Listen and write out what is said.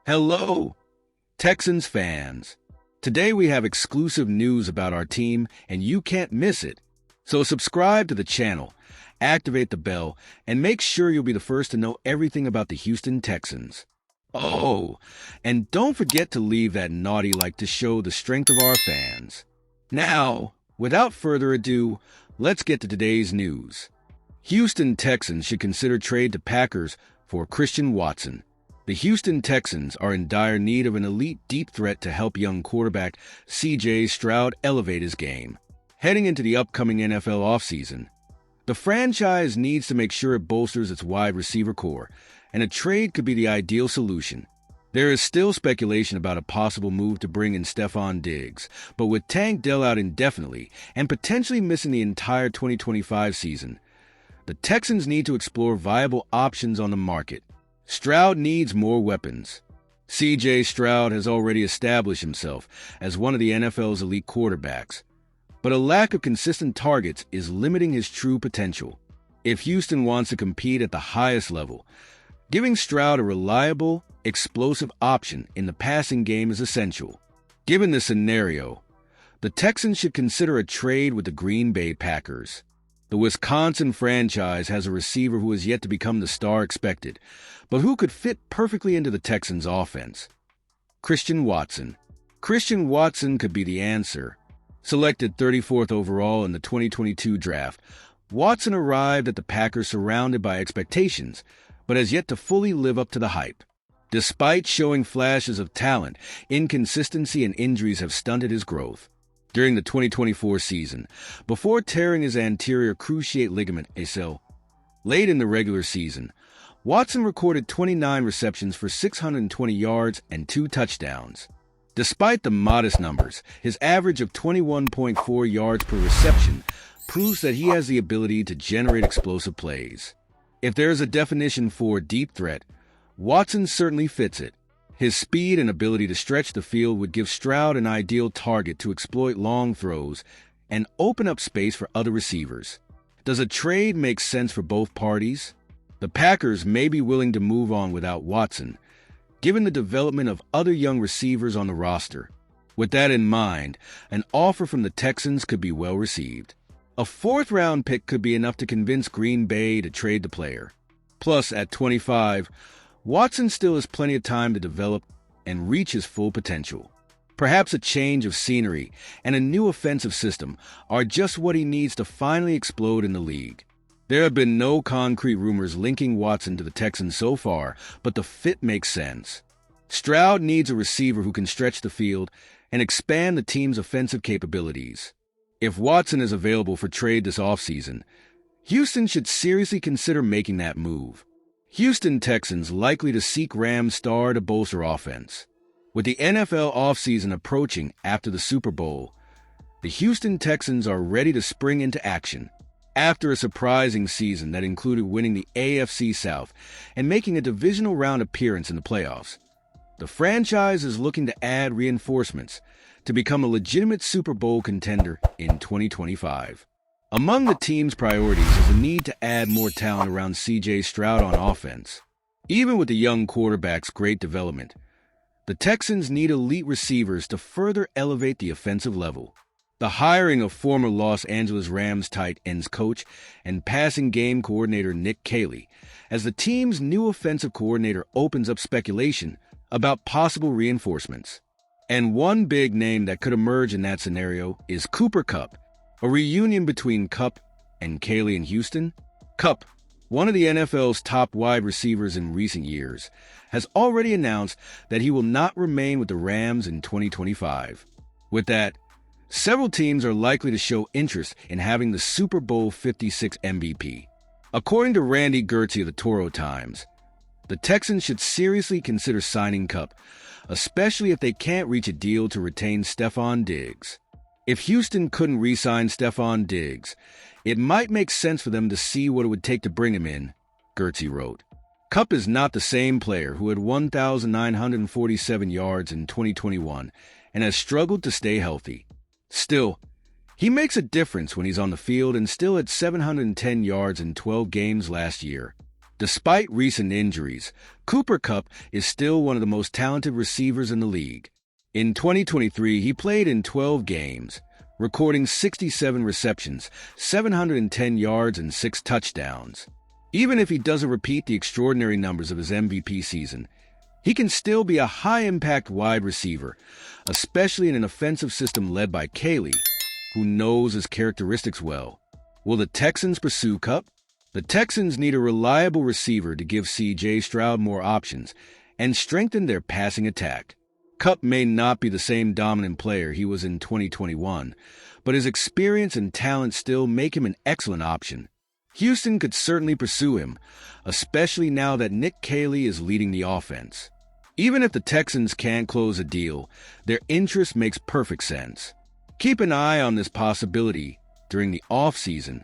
Hello, Texans fans. Today we have exclusive news about our team, and you can't miss it. So subscribe to the channel, activate the bell, and make sure you'll be the first to know everything about the Houston Texans. Oh, and don't forget to leave that naughty like to show the strength of our fans. Now, without further ado, let's get to today's news. Houston Texans should consider trade to Packers for Christian Watson. The Houston Texans are in dire need of an elite deep threat to help young quarterback C.J. Stroud elevate his game. Heading into the upcoming NFL offseason, the franchise needs to make sure it bolsters its wide receiver core, and a trade could be the ideal solution. There is still speculation about a possible move to bring in Stephon Diggs, but with Tank Dell out indefinitely and potentially missing the entire 2025 season, the Texans need to explore viable options on the market. Stroud needs more weapons. C.J. Stroud has already established himself as one of the NFL's elite quarterbacks, but a lack of consistent targets is limiting his true potential. If Houston wants to compete at the highest level, giving Stroud a reliable, explosive option in the passing game is essential. Given this scenario, the Texans should consider a trade with the Green Bay Packers. The Wisconsin franchise has a receiver who has yet to become the star expected, but who could fit perfectly into the Texans' offense. Christian Watson. Christian Watson could be the answer. Selected 34th overall in the 2022 draft, Watson arrived at the Packers surrounded by expectations, but has yet to fully live up to the hype. Despite showing flashes of talent, inconsistency and injuries have stunted his growth. During the 2024 season, before tearing his anterior cruciate ligament ACL, late in the regular season, Watson recorded 29 receptions for 620 yards and 2 touchdowns. Despite the modest numbers, his average of 21.4 yards per reception proves that he has the ability to generate explosive plays. If there is a definition for deep threat, Watson certainly fits it. His speed and ability to stretch the field would give Stroud an ideal target to exploit long throws and open up space for other receivers. Does a trade make sense for both parties? The Packers may be willing to move on without Watson, given the development of other young receivers on the roster. With that in mind, an offer from the Texans could be well received. A 4th-round pick could be enough to convince Green Bay to trade the player. Plus, at 25, Watson still has plenty of time to develop and reach his full potential. Perhaps a change of scenery and a new offensive system are just what he needs to finally explode in the league. There have been no concrete rumors linking Watson to the Texans so far, but the fit makes sense. Stroud needs a receiver who can stretch the field and expand the team's offensive capabilities. If Watson is available for trade this offseason, Houston should seriously consider making that move. Houston Texans likely to seek Rams star to bolster offense. With the NFL offseason approaching after the Super Bowl, the Houston Texans are ready to spring into action. After a surprising season that included winning the AFC South and making a divisional round appearance in the playoffs, the franchise is looking to add reinforcements to become a legitimate Super Bowl contender in 2025. Among the team's priorities is the need to add more talent around C.J. Stroud on offense. Even with the young quarterback's great development, the Texans need elite receivers to further elevate the offensive level. The hiring of former Los Angeles Rams tight ends coach and passing game coordinator Nick Caley as the team's new offensive coordinator opens up speculation about possible reinforcements. And one big name that could emerge in that scenario is Cooper Kupp. A reunion between Kupp and Caley in Houston? Kupp, one of the NFL's top wide receivers in recent years, has already announced that he will not remain with the Rams in 2025. With that, several teams are likely to show interest in having the Super Bowl 56 MVP. According to Randy Gertzi of the Toro Times, the Texans should seriously consider signing Kupp, especially if they can't reach a deal to retain Stephon Diggs. If Houston couldn't re-sign Stephon Diggs, it might make sense for them to see what it would take to bring him in, Gertzi wrote. Kupp is not the same player who had 1,947 yards in 2021 and has struggled to stay healthy. Still, he makes a difference when he's on the field and still had 710 yards in 12 games last year. Despite recent injuries, Cooper Kupp is still one of the most talented receivers in the league. In 2023, he played in 12 games, recording 67 receptions, 710 yards, and 6 touchdowns. Even if he doesn't repeat the extraordinary numbers of his MVP season, he can still be a high-impact wide receiver, especially in an offensive system led by Caley, who knows his characteristics well. Will the Texans pursue Kupp? The Texans need a reliable receiver to give C.J. Stroud more options and strengthen their passing attack. Kupp may not be the same dominant player he was in 2021, but his experience and talent still make him an excellent option. Houston could certainly pursue him, especially now that Nick Caley is leading the offense. Even if the Texans can't close a deal, their interest makes perfect sense. Keep an eye on this possibility during the offseason